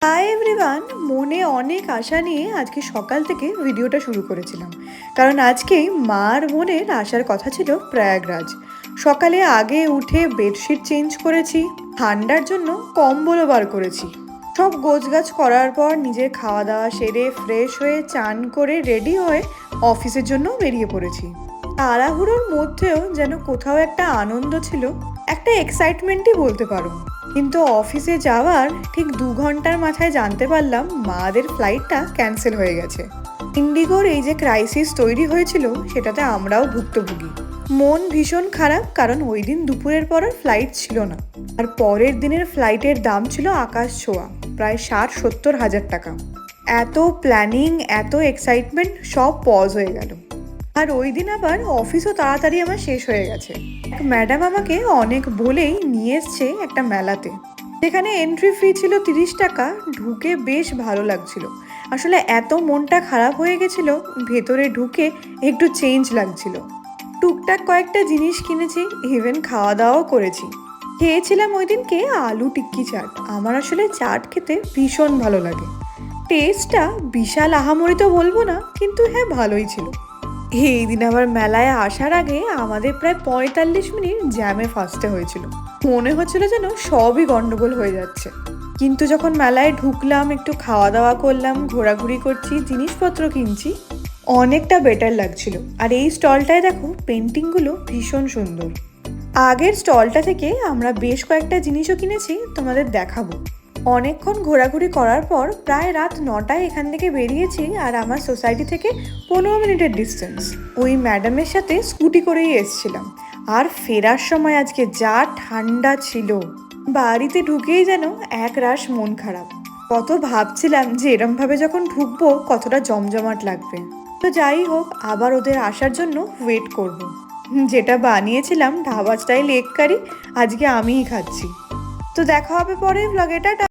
Hi everyone, মনে অনেক আশা নিয়ে আজকে সকাল থেকে ভিডিওটা শুরু করেছিলাম। কারণ আজকে মার বোনের আসার কথা ছিল প্রয়াগরাজ। সকালে আগে উঠে বেডশিট চেঞ্জ করেছি, ঠান্ডার জন্য কম্বলও বার করেছি। সব গোছগাছ করার পর নিজের খাওয়া দাওয়া সেরে ফ্রেশ হয়ে চান করে রেডি হয়ে অফিসের জন্য বেরিয়ে পড়েছি। তাড়াহুড়োর মধ্যেও যেন কোথাও একটা আনন্দ ছিল, একটা এক্সাইটমেন্টই বলতে পারো। কিন্তু অফিসে যাওয়ার ঠিক 2 ঘন্টার মাথায় জানতে পারলাম মাদের ফ্লাইটটা ক্যান্সেল হয়ে গেছে। ইন্ডিগোর এই যে ক্রাইসিস তৈরি হয়েছিল সেটাতে আমরাও ভুক্তভোগী। মন ভীষণ খারাপ, কারণ ওই দিন দুপুরের পর আর ফ্লাইট ছিল না। আর পরের দিনের ফ্লাইটের দাম ছিল আকাশ ছোঁয়া, প্রায় 60-70 হাজার টাকা। এত প্ল্যানিং, এত এক্সাইটমেন্ট সব পজ হয়ে গেল। আর ওই দিন আবার অফিসও তাড়াতাড়ি আমার শেষ হয়ে গেছে। এক ম্যাডাম আমাকে অনেক বলেই নিয়ে এসছে একটা মেলাতে, যেখানে এন্ট্রি ফি ছিল 30 টাকা। ঢুকে বেশ ভালো লাগছিল। আসলে এত মনটা খারাপ হয়ে গেছিল, ভেতরে ঢুকে একটু চেঞ্জ লাগছিল। টুকটাক কয়েকটা জিনিস কিনেছি, ইভেন খাওয়া দাওয়াও করেছি। খেয়েছিলাম ওই দিনকে আলু টিক্কি চাট। আমার আসলে চাট খেতে ভীষণ ভালো লাগে। টেস্টটা বিশাল আহামরি তো বলবো না, কিন্তু হ্যাঁ ভালোই ছিল। এই দিন আবার মেলায় আসার আগে আমাদের প্রায় 45 মিনিট জ্যামে ফাঁসতে হয়েছিল। মনে হচ্ছিল যেন সবই গন্ডগোল হয়ে যাচ্ছে। কিন্তু যখন মেলায় ঢুকলাম, একটু খাওয়া দাওয়া করলাম, ঘোরাঘুরি করছি, জিনিসপত্র কিনছি, অনেকটা বেটার লাগছিল। আর এই স্টলটায় দেখো, পেন্টিংগুলো ভীষণ সুন্দর। আগের স্টলটা থেকে আমরা বেশ কয়েকটা জিনিসও কিনেছি, তোমাদের দেখাবো। অনেকক্ষণ ঘোরাঘুরি করার পর প্রায় রাত 9টায় এখান থেকে বেরিয়েছি। আর আমার সোসাইটি থেকে 15 মিনিটের ডিস্টেন্স। ওই ম্যাডামের সাথে স্কুটি করেই এসছিলাম। আর ফেরার সময় আজকে যা ঠান্ডা ছিল, বাড়িতে ঢুকেই যেন এক রাশ মন খারাপ। কত ভাবছিলাম যে এরমভাবে যখন ঢুকবো কতটা জমজমাট লাগবে। তো যাই হোক, আবার ওদের আসার জন্য ওয়েট করব। যেটা বানিয়েছিলাম ধাবা স্টাইল এগ কারি, আজকে আমিই খাচ্ছি। তো দেখা হবে পরে ব্লগে। টাটা।